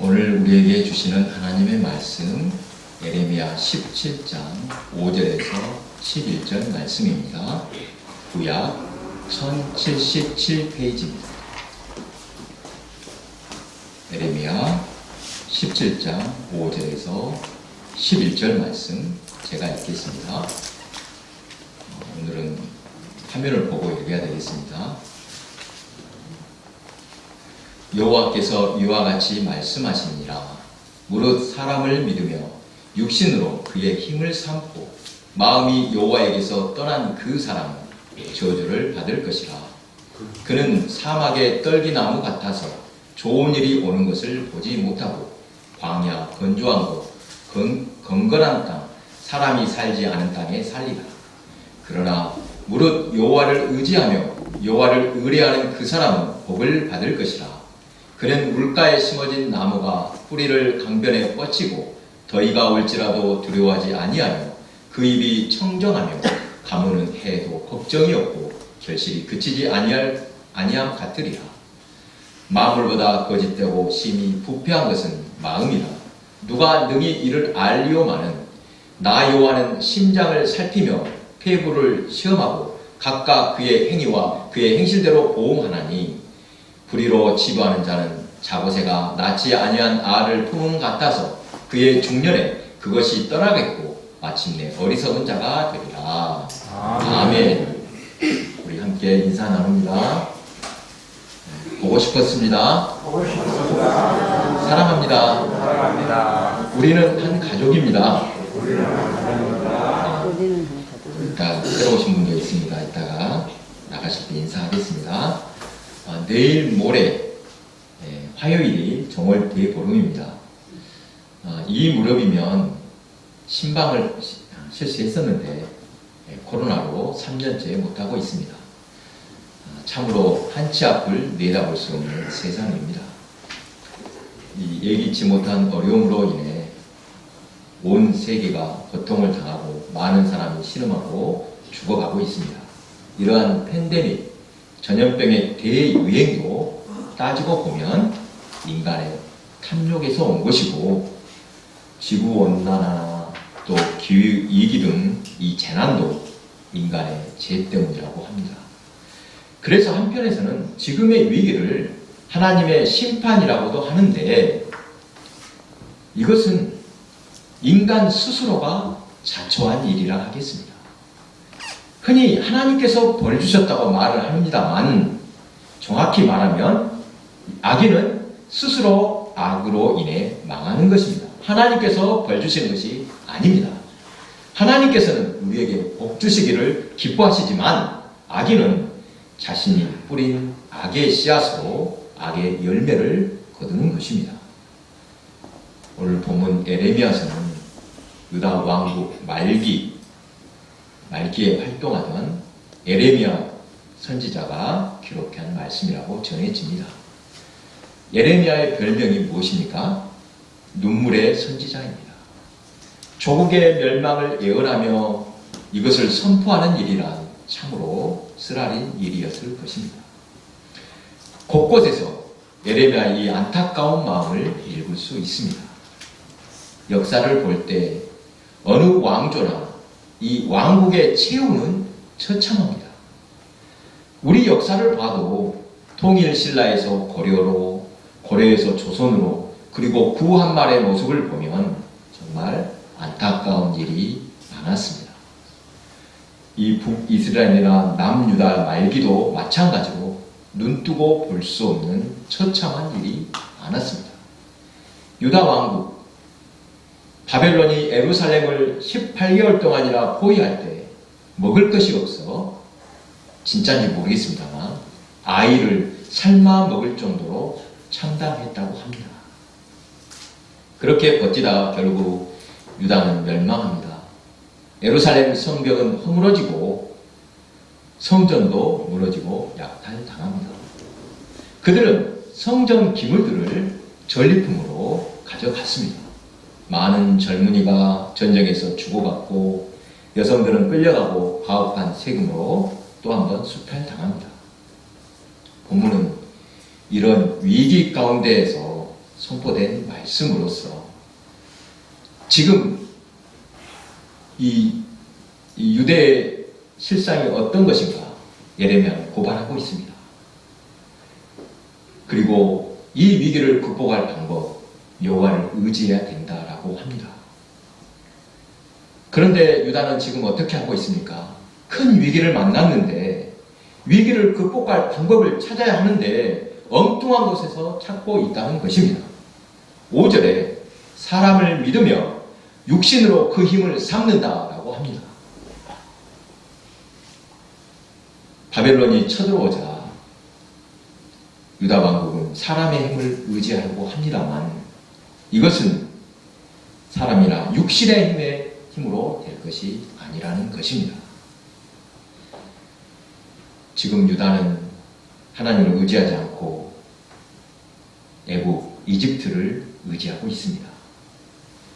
오늘 우리에게 주시는 하나님의 말씀 예레미야 17장 5절에서 11절 말씀입니다. 구약 1077페이지입니다. 예레미야 17장 5절에서 11절 말씀 제가 읽겠습니다. 오늘은 화면을 보고 읽어야 되겠습니다. 여호와께서 이와 같이 말씀하시니라. 무릇 사람을 믿으며 육신으로 그의 힘을 삼고 마음이 여호와에게서 떠난 그 사람은 저주를 받을 것이라. 그는 사막의 떨기나무 같아서 좋은 일이 오는 것을 보지 못하고 광야 건조한 곳 건건한 땅 사람이 살지 않은 땅에 살리라. 그러나 무릇 여호와를 의지하며 여호와를 의뢰하는 그 사람은 복을 받을 것이라. 그는 물가에 심어진 나무가 뿌리를 강변에 뻗치고 더위가 올지라도 두려워하지 아니하며 그 입이 청정하며 가무는 해도 걱정이 없고 결실이 그치지 아니함 같으리라. 마물보다 거짓되고 심히 부패한 것은 마음이라. 누가 능히 이를 알리오마는 나 여호와는 심장을 살피며 폐부를 시험하고 각각 그의 행위와 그의 행실대로 보응하나니 불의로 치부하는 자는 자고새가 낳지 아니한 알을 품은 같아서 그의 중년에 그것이 떠나겠고 마침내 어리석은 자가 되리라. 아멘. 우리 함께 인사 나눕니다. 보고 싶었습니다. 사랑합니다. 우리는 한 가족입니다. 일단 새로 오신 분도 있습니다. 이따가 나가실 때 인사하겠습니다. 내일 모레 화요일이 정월 대보름입니다. 이 무렵이면 신방을 실시했었는데 코로나로 3년째 못하고 있습니다. 참으로 한치 앞을 내다볼 수 없는 세상입니다. 이 예기치 못한 어려움으로 인해 온 세계가 고통을 당하고 많은 사람이 신음하고 죽어가고 있습니다. 이러한 팬데믹, 전염병의 대유행도 따지고 보면 인간의 탐욕에서 온 것이고 지구온난화나 또 기후위기 등 이 재난도 인간의 죄 때문이라고 합니다. 그래서 한편에서는 지금의 위기를 하나님의 심판이라고도 하는데 이것은 인간 스스로가 자초한 일이라 하겠습니다. 흔히 하나님께서 벌 주셨다고 말을 합니다만 정확히 말하면 악인은 스스로 악으로 인해 망하는 것입니다. 하나님께서 벌 주시는 것이 아닙니다. 하나님께서는 우리에게 복 주시기를 기뻐하시지만 악인은 자신이 뿌린 악의 씨앗으로 악의 열매를 거두는 것입니다. 오늘 본문 예레미야서는 유다 왕국 말기에 활동하던 예레미야 선지자가 기록한 말씀이라고 전해집니다. 예레미야의 별명이 무엇입니까? 눈물의 선지자입니다. 조국의 멸망을 예언하며 이것을 선포하는 일이란 참으로 쓰라린 일이었을 것입니다. 곳곳에서 예레미야의 이 안타까운 마음을 읽을 수 있습니다. 역사를 볼 때 어느 왕조나 이 왕국의 최후는 처참합니다. 우리 역사를 봐도 통일신라에서 고려로, 고려에서 조선으로, 그리고 구한말의 모습을 보면 정말 안타까운 일이 많았습니다. 이 북이스라엘이나 남유다 말기도 마찬가지로 눈뜨고 볼 수 없는 처참한 일이 많았습니다. 유다 왕국, 바벨론이 예루살렘을 18개월 동안이나 포위할 때 먹을 것이 없어 진짜인지 모르겠습니다만 아이를 삶아 먹을 정도로 참담했다고 합니다. 그렇게 버티다 결국 유다는 멸망합니다. 예루살렘 성벽은 허물어지고 성전도 무너지고 약탈당합니다. 그들은 성전 기물들을 전리품으로 가져갔습니다. 많은 젊은이가 전쟁에서 죽어갔고 여성들은 끌려가고 가혹한 세금으로 또 한 번 수탈당합니다. 본문은 이런 위기 가운데에서 선포된 말씀으로서 지금 이 유대의 실상이 어떤 것인가 예레미야는 고발하고 있습니다. 그리고 이 위기를 극복할 방법, 여호와를 의지해야 된다라고 합니다. 그런데 유다는 지금 어떻게 하고 있습니까? 큰 위기를 만났는데 위기를 극복할 방법을 찾아야 하는데 엉뚱한 곳에서 찾고 있다는 것입니다. 5절에 사람을 믿으며 육신으로 그 힘을 삼는다라고 합니다. 바벨론이 쳐들어오자 유다 왕국은 사람의 힘을 의지하려고 합니다만 이것은 사람이나 육신의 힘으로 될 것이 아니라는 것입니다. 지금 유다는 하나님을 의지하지 않고 애국, 이집트를 의지하고 있습니다.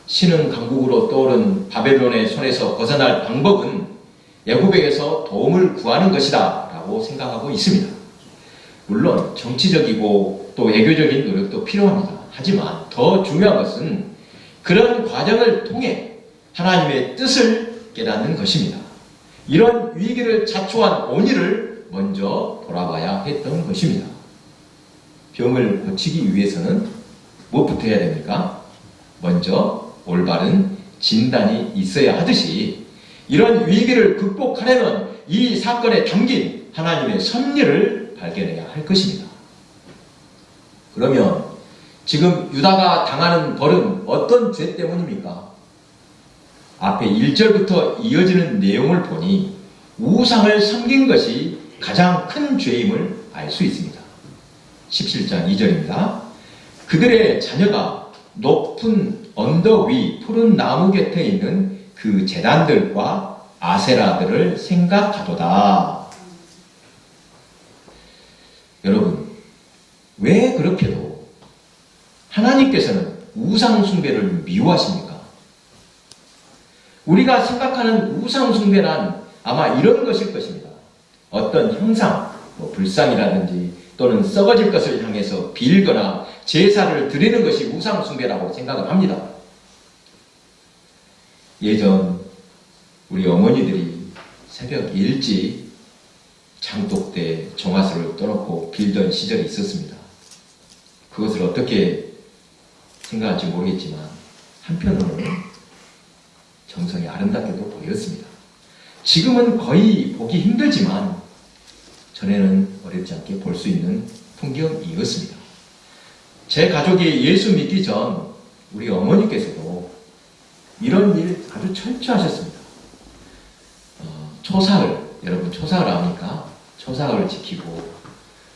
신흥 강국으로 떠오른 바벨론의 손에서 벗어날 방법은 애굽에게서 도움을 구하는 것이다 라고 생각하고 있습니다. 물론 정치적이고 또 외교적인 노력도 필요합니다. 하지만 더 중요한 것은 그런 과정을 통해 하나님의 뜻을 깨닫는 것입니다. 이런 위기를 자초한 원인을 먼저 돌아봐야 했던 것입니다. 병을 고치기 위해서는 무엇부터 해야 됩니까? 먼저 올바른 진단이 있어야 하듯이 이런 위기를 극복하려면 이 사건에 담긴 하나님의 섭리를 발견해야 할 것입니다. 그러면 지금 유다가 당하는 벌은 어떤 죄 때문입니까? 앞에 1절부터 이어지는 내용을 보니 우상을 섬긴 것이 가장 큰 죄임을 알 수 있습니다. 17장 2절입니다. 그들의 자녀가 높은 언덕 위 푸른 나무 곁에 있는 그 제단들과 아세라들을 생각하도다. 여러분, 왜 그렇게도 하나님께서는 우상 숭배를 미워하십니까? 우리가 생각하는 우상 숭배란 아마 이런 것일 것입니다. 어떤 형상, 불상이라든지 또는 썩어질 것을 향해서 빌거나 제사를 드리는 것이 우상 숭배라고 생각을 합니다. 예전 우리 어머니들이 새벽 일찍 장독대 정화수를 떠놓고 빌던 시절이 있었습니다. 그것을 어떻게 생각할지 모르겠지만 한편으로는 정성이 아름답게도 보였습니다. 지금은 거의 보기 힘들지만 전에는 어렵지 않게 볼 수 있는 풍경이었습니다. 제 가족이 예수 믿기 전 우리 어머니께서도 이런 일 아주 철저하셨습니다. 초사을, 여러분 초사을 아십니까? 초사을 지키고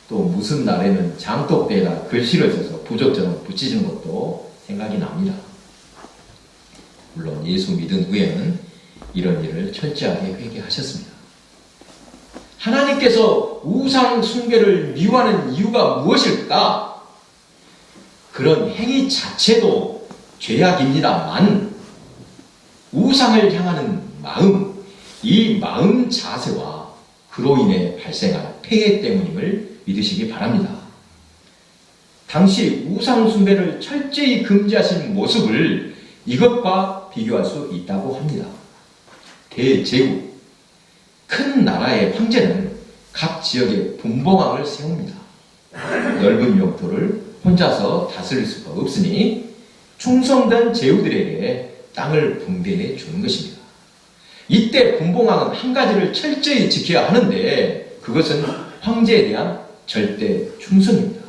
또 무슨 날에는 장독대에다 글씨를 써서 부적처럼 붙이시는 것도 생각이 납니다. 물론 예수 믿은 후에는 이런 일을 철저하게 회개하셨습니다. 하나님께서 우상 숭배를 미워하는 이유가 무엇일까? 그런 행위 자체도 죄악입니다만 우상을 향하는 마음, 이 마음 자세와 그로 인해 발생한 폐해 때문임을 믿으시기 바랍니다. 당시 우상 숭배를 철저히 금지하신 모습을 이것과 비교할 수 있다고 합니다. 대제국, 큰 나라의 황제는 각 지역에 분봉왕을 세웁니다. 넓은 영토를 혼자서 다스릴 수가 없으니 충성된 제후들에게 땅을 분배해 주는 것입니다. 이때 분봉왕은 한 가지를 철저히 지켜야 하는데 그것은 황제에 대한 절대 충성입니다.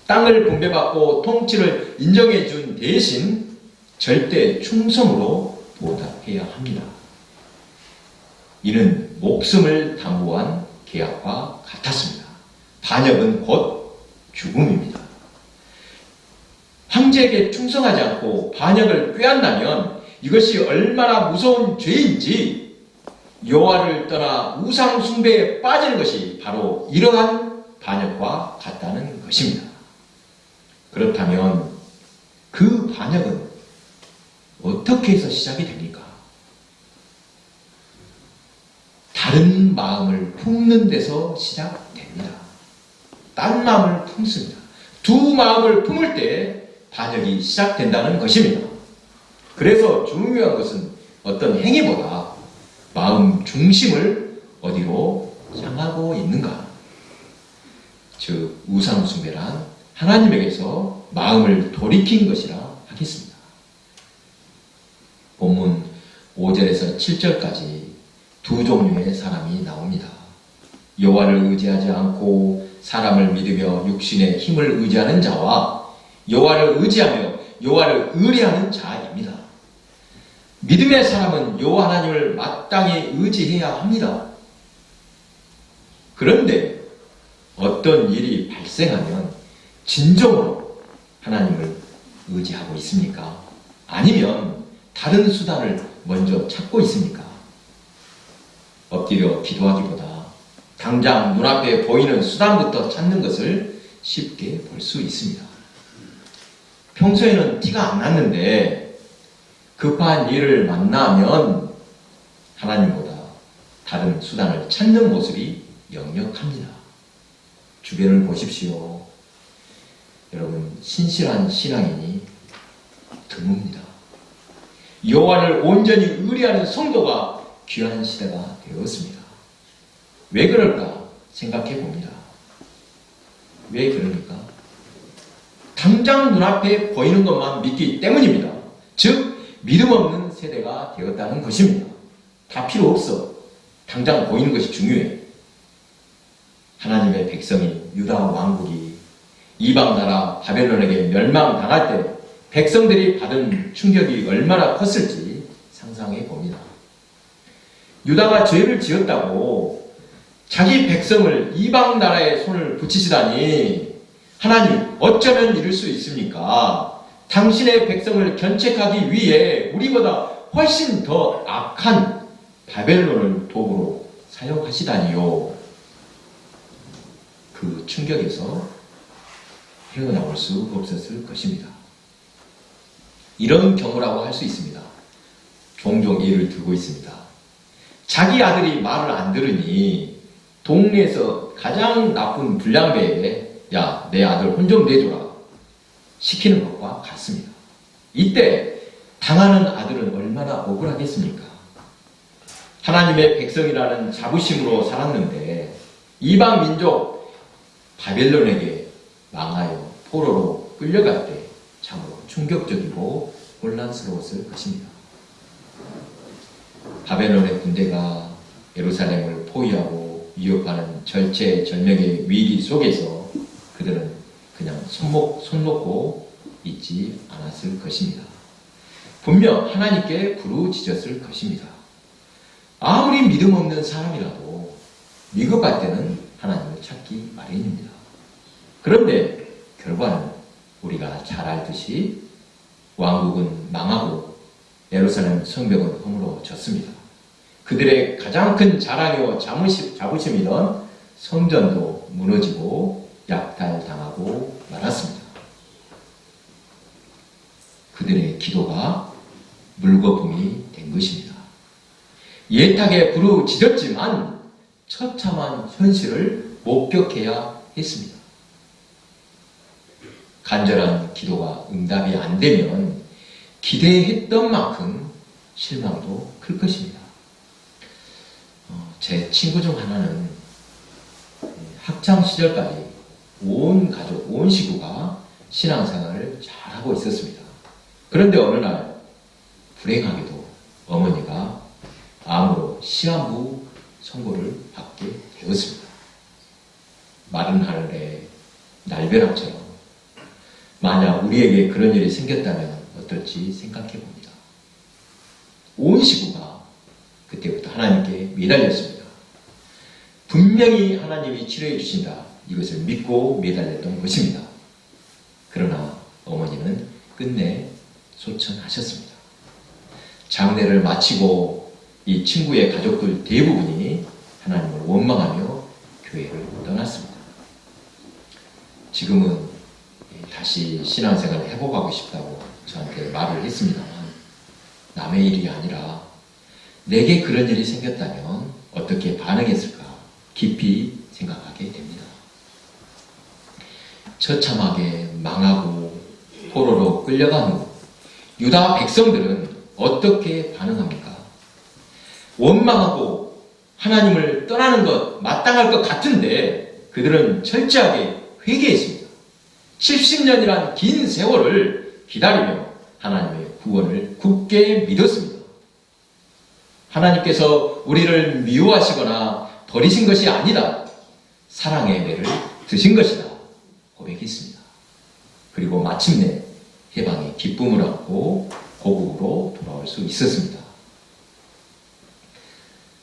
땅을 분배받고 통치를 인정해 준 대신 절대 충성으로 보답해야 합니다. 이는 목숨을 담보한 계약과 같았습니다. 반역은 곧 죽음입니다. 황제에게 충성하지 않고 반역을 꾀한다면 이것이 얼마나 무서운 죄인지 여호와를 떠나 우상 숭배에 빠지는 것이 바로 이러한 반역과 같다는 것입니다. 그렇다면 그 반역은 어떻게 해서 시작이 됩니까? 다른 마음을 품는 데서 시작됩니다. 딴 마음을 품습니다. 두 마음을 품을 때 반역이 시작된다는 것입니다. 그래서 중요한 것은 어떤 행위보다 마음 중심을 어디로 향하고 있는가. 즉 우상 숭배란 하나님에게서 마음을 돌이킨 것이라 하겠습니다. 본문 5절에서 7절까지 두 종류의 사람이 나옵니다. 여호와를 의지하지 않고 사람을 믿으며 육신의 힘을 의지하는 자와 여호와를 의지하며 여호와를 의뢰하는 자입니다. 믿음의 사람은 여호와 하나님을 마땅히 의지해야 합니다. 그런데 어떤 일이 발생하면 진정으로 하나님을 의지하고 있습니까? 아니면 다른 수단을 먼저 찾고 있습니까? 엎드려 기도하기보다 당장 눈앞에 보이는 수단부터 찾는 것을 쉽게 볼 수 있습니다. 평소에는 티가 안 났는데 급한 일을 만나면 하나님보다 다른 수단을 찾는 모습이 역력합니다. 주변을 보십시오. 여러분, 신실한 신앙인이 드뭅니다. 여호와를 온전히 의뢰하는 성도가 귀한 시대가 되었습니다. 왜 그럴까 생각해 봅니다. 왜 그럽니까? 당장 눈앞에 보이는 것만 믿기 때문입니다. 즉 믿음 없는 세대가 되었다는 것입니다. 다 필요 없어. 당장 보이는 것이 중요해. 하나님의 백성이 유다 왕국이 이방 나라 바벨론에게 멸망당할 때 백성들이 받은 충격이 얼마나 컸을지 상상해 봅니다. 유다가 죄를 지었다고 자기 백성을 이방 나라에 손을 붙이시다니 하나님 어쩌면 이럴 수 있습니까? 당신의 백성을 견책하기 위해 우리보다 훨씬 더 악한 바벨론을 도구로 사용하시다니요. 그 충격에서 헤어나올 수 없었을 것입니다. 이런 경우라고 할 수 있습니다. 종종 예를 들고 있습니다. 자기 아들이 말을 안 들으니 동네에서 가장 나쁜 불량배에 야, 내 아들 혼 좀 내줘라 시키는 것과 같습니다. 이때 당하는 아들은 얼마나 억울하겠습니까? 하나님의 백성이라는 자부심으로 살았는데 이방 민족 바벨론에게 망하여 포로로 끌려갈 때 참으로 충격적이고 혼란스러웠을 것입니다. 바벨론의 군대가 예루살렘을 포위하고 위협하는 절체절명의 위기 속에서 그들은 그냥 손 놓고 있지 않았을 것입니다. 분명 하나님께 부르짖었을 것입니다. 아무리 믿음 없는 사람이라도 위급할 때는 하나님을 찾기 마련입니다. 그런데 결과는 우리가 잘 알듯이 왕국은 망하고 예루살렘 성벽은 허물어졌습니다. 그들의 가장 큰 자랑이요 자부심이던 성전도 무너지고 약탈당하고 말았습니다. 그들의 기도가 물거품이 된 것입니다. 예탁에 부르짖었지만 처참한 현실을 목격해야 했습니다. 간절한 기도가 응답이 안 되면 기대했던 만큼 실망도 클 것입니다. 제 친구 중 하나는 학창 시절까지 온 가족, 온 식구가 신앙생활을 잘하고 있었습니다. 그런데 어느 날 불행하게도 어머니가 암으로 시한부 선고를 받게 되었습니다. 마른 하늘에 날벼락처럼 만약 우리에게 그런 일이 생겼다면 어떨지 생각해 봅니다. 온 식구가 그때부터 하나님께 매달렸습니다. 분명히 하나님이 치료해 주신다. 이것을 믿고 매달렸던 것입니다. 그러나 어머니는 끝내 소천하셨습니다. 장례를 마치고 이 친구의 가족들 대부분이 하나님을 원망하며 교회를 떠났습니다. 지금은 다시 신앙생활을 회복하고 싶다고 저한테 말을 했습니다만 남의 일이 아니라 내게 그런 일이 생겼다면 어떻게 반응했을까 깊이 생각하게 됩니다. 처참하게 망하고 포로로 끌려간 후 유다 백성들은 어떻게 반응합니까? 원망하고 하나님을 떠나는 것 마땅할 것 같은데 그들은 철저하게 회개했습니다. 70년이란 긴 세월을 기다리며 하나님의 구원을 굳게 믿었습니다. 하나님께서 우리를 미워하시거나 버리신 것이 아니다. 사랑의 배를 드신 것이다. 고백했습니다. 그리고 마침내 해방의 기쁨을 얻고 고국으로 돌아올 수 있었습니다.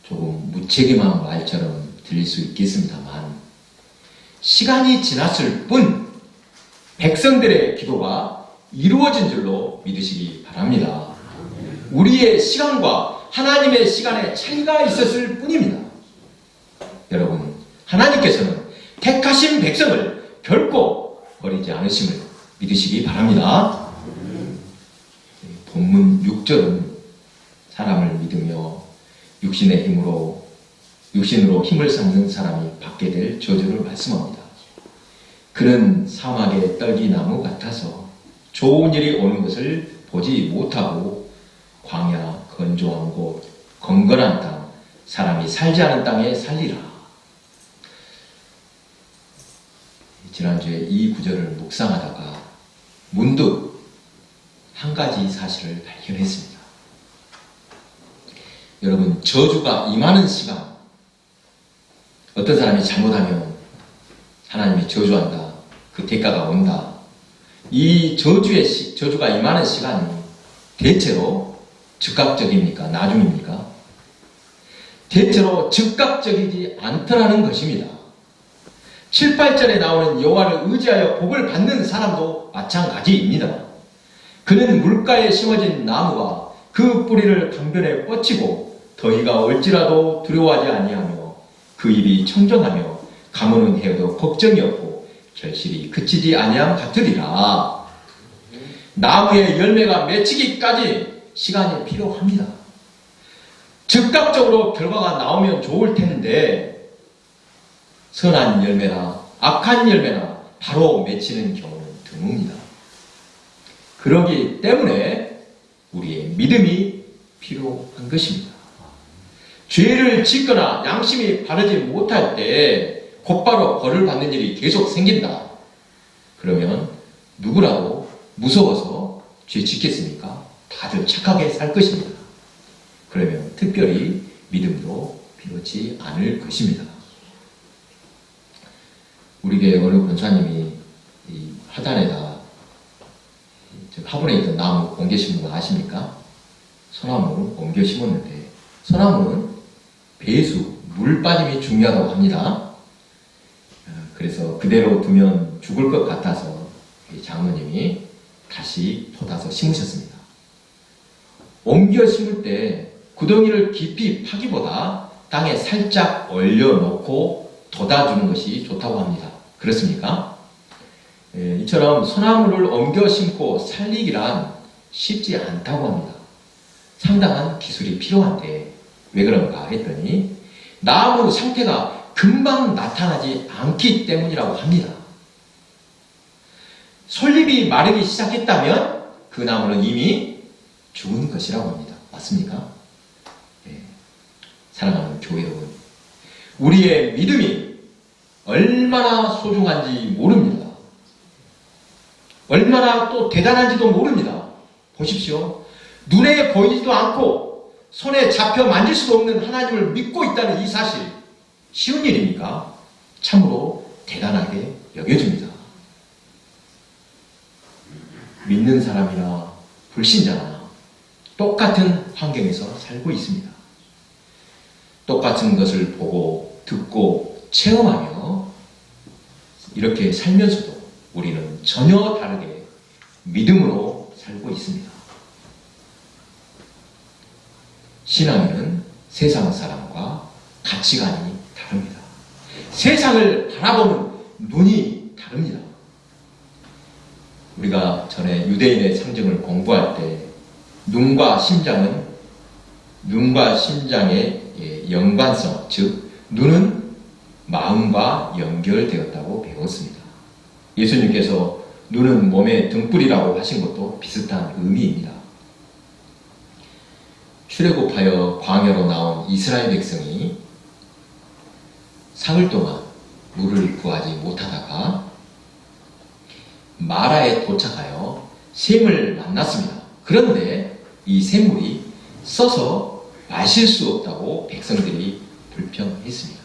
조금 무책임한 말처럼 들릴 수 있겠습니다만 시간이 지났을 뿐 백성들의 기도가 이루어진 줄로 믿으시기 바랍니다. 우리의 시간과 하나님의 시간에 차이가 있었을 뿐입니다. 여러분, 하나님께서는 택하신 백성을 결코 버리지 않으심을 믿으시기 바랍니다. 본문 6절은 사람을 믿으며 육신으로 힘을 삼는 사람이 받게 될 저주를 말씀합니다. 그는 사막의 떨기나무 같아서 좋은 일이 오는 것을 보지 못하고 광야, 건조한 곳, 건건한 땅, 사람이 살지 않은 땅에 살리라. 지난주에 이 구절을 묵상하다가 문득 한 가지 사실을 발견했습니다. 여러분, 저주가 임하는 시간, 어떤 사람이 잘못하면 하나님이 저주한다. 그 대가가 온다. 이 저주가 임하는 시간이 대체로 즉각적입니까? 나중입니까? 대체로 즉각적이지 않더라는 것입니다. 7, 8절에 나오는 여호와를 의지하여 복을 받는 사람도 마찬가지입니다. 그는 물가에 심어진 나무와 그 뿌리를 강변에 뻗치고 더위가 올지라도 두려워하지 아니하며 그 입이 청정하며 가무는 해도 걱정이 없고 결실이 그치지 아니함 같으리라. 나무의 열매가 맺히기까지 시간이 필요합니다. 즉각적으로 결과가 나오면 좋을 텐데 선한 열매나 악한 열매나 바로 맺히는 경우는 드뭅니다. 그러기 때문에 우리의 믿음이 필요한 것입니다. 죄를 짓거나 양심이 바르지 못할 때 곧바로 벌을 받는 일이 계속 생긴다. 그러면 누구라도 무서워서 죄 짓겠습니까? 다들 착하게 살 것입니다. 그러면 특별히 믿음도 필요치 않을 것입니다. 우리 교회 어느 권사님이 이 화단에다 화분에 있던 나무 옮겨 심은 거 아십니까? 소나무를 옮겨 심었는데 소나무는 배수, 물 빠짐이 중요하다고 합니다. 그래서 그대로 두면 죽을 것 같아서 장모님이 다시 돋아서 심으셨습니다. 옮겨 심을 때 구덩이를 깊이 파기보다 땅에 살짝 얼려놓고 돋아주는 것이 좋다고 합니다. 그렇습니까? 이처럼 소나무를 옮겨 심고 살리기란 쉽지 않다고 합니다. 상당한 기술이 필요한데 왜 그런가 했더니 나무 상태가 금방 나타나지 않기 때문이라고 합니다. 솔잎이 마르기 시작했다면 그 나무는 이미 죽은 것이라고 합니다. 맞습니까? 네. 사랑하는 교회 여러분, 우리의 믿음이 얼마나 소중한지 모릅니다. 얼마나 또 대단한지도 모릅니다. 보십시오. 눈에 보이지도 않고 손에 잡혀 만질 수도 없는 하나님을 믿고 있다는 이 사실, 쉬운 일입니까? 참으로 대단하게 여겨집니다. 믿는 사람이나 불신자나 똑같은 환경에서 살고 있습니다. 똑같은 것을 보고 듣고 체험하며 이렇게 살면서도 우리는 전혀 다르게 믿음으로 살고 있습니다. 신앙에는 세상 사람과 가치관이 다릅니다. 세상을 바라보는 눈이 다릅니다. 우리가 전에 유대인의 상징을 공부할 때 눈과 심장의 연관성, 즉 눈은 마음과 연결되었다고 배웠습니다. 예수님께서 눈은 몸의 등불이라고 하신 것도 비슷한 의미입니다. 출애굽하여 광야로 나온 이스라엘 백성이 사흘 동안 물을 구하지 못하다가 마라에 도착하여 샘을 만났습니다. 그런데 이 샘물이 써서 마실 수 없다고 백성들이 불평했습니다.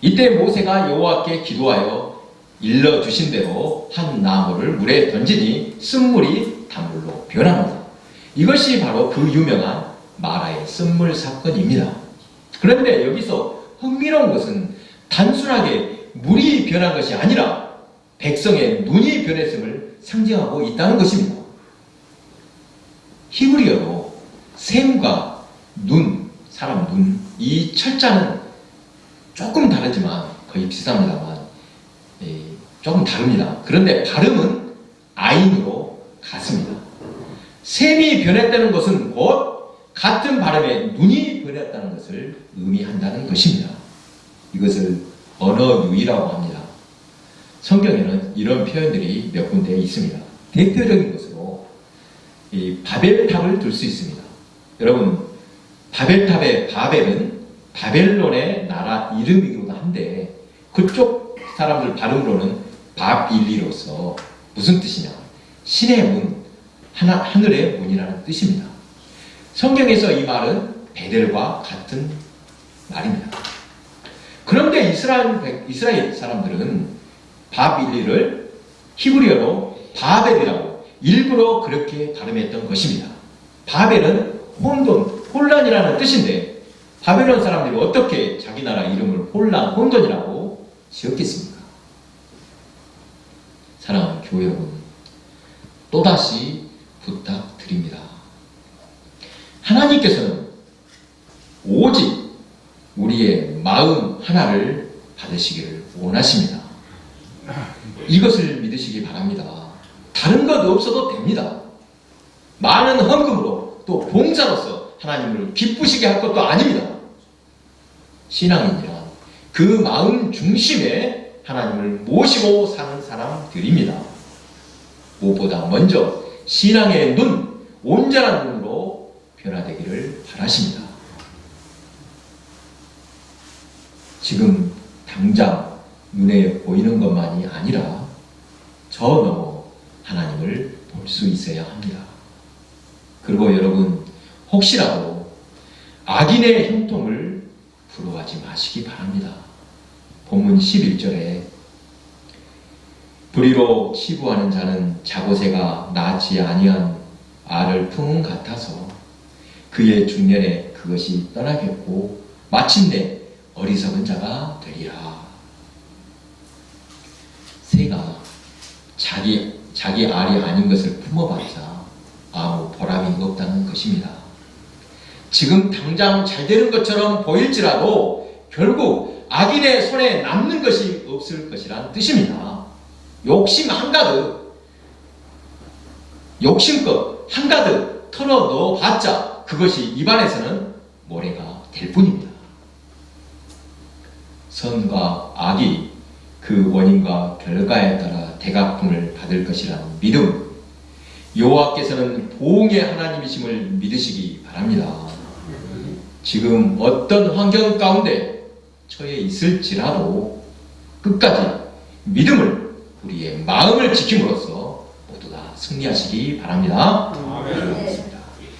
이때 모세가 여호와께 기도하여 일러주신 대로 한 나무를 물에 던지니 쓴물이 단물로 변합니다. 이것이 바로 그 유명한 마라의 쓴물 사건입니다. 그런데 여기서 흥미로운 것은 단순하게 물이 변한 것이 아니라 백성의 눈이 변했음을 상징하고 있다는 것입니다. 히브리어로 샘과 눈, 사람 눈, 이 철자는 조금 다르지만 거의 비슷합니다만 조금 다릅니다. 그런데 발음은 아인으로 같습니다. 샘이 변했다는 것은 곧 같은 발음의 눈이 변했다는 것을 의미한다는 것입니다. 이것을 언어 유희라고 합니다. 성경에는 이런 표현들이 몇 군데 있습니다. 대표적인 것으로 이 바벨탑을 들 수 있습니다. 여러분, 바벨탑의 바벨은 바벨론의 나라 이름이기도 한데 그쪽 사람들 발음으로는 바빌리로서 무슨 뜻이냐? 신의 문, 하늘의 문이라는 뜻입니다. 성경에서 이 말은 베델과 같은 말입니다. 그런데 이스라엘 사람들은 바빌리를 히브리어로 바벨이라고 일부러 그렇게 발음했던 것입니다. 바벨은 혼란이라는 뜻인데 바벨론 사람들이 어떻게 자기 나라 이름을 혼돈이라고 지었겠습니까? 사랑하는 교회 여러분, 또다시 부탁드립니다. 하나님께서는 오직 우리의 마음 하나를 받으시기를 원하십니다. 이것을 믿으시기 바랍니다. 다른 것 없어도 됩니다. 많은 헌금으로 또 봉사로서 하나님을 기쁘시게 할 것도 아닙니다. 신앙인이란 그 마음 중심에 하나님을 모시고 사는 사람들입니다. 무엇보다 먼저 신앙의 눈, 온전한 눈으로 변화되기를 바라십니다. 지금 당장 눈에 보이는 것만이 아니라 저 넘어 하나님을 볼 수 있어야 합니다. 그리고 여러분, 혹시라도 악인의 형통을 부러워하지 마시기 바랍니다. 본문 11절에 불의로 치부하는 자는 자고새가 낳지 아니한 알을 품은 같아서 그의 중년에 그것이 떠나겠고 마침내 어리석은 자가 되리라. 새가 자기 알이 아닌 것을 품어봤자 아무 보람이 없다는 것입니다. 지금 당장 잘 되는 것처럼 보일지라도 결국 악인의 손에 남는 것이 없을 것이란 뜻입니다. 욕심 한가득, 욕심껏 한가득 털어넣어 봤자 그것이 입안에서는 모래가 될 뿐입니다. 선과 악이 그 원인과 결과에 따라 대가품을 받을 것이라는 믿음, 여호와께서는 보응의 하나님이심을 믿으시기 바랍니다. 지금 어떤 환경 가운데 처해 있을지라도 끝까지 믿음을, 우리의 마음을 지킴으로써 모두 다 승리하시기 바랍니다.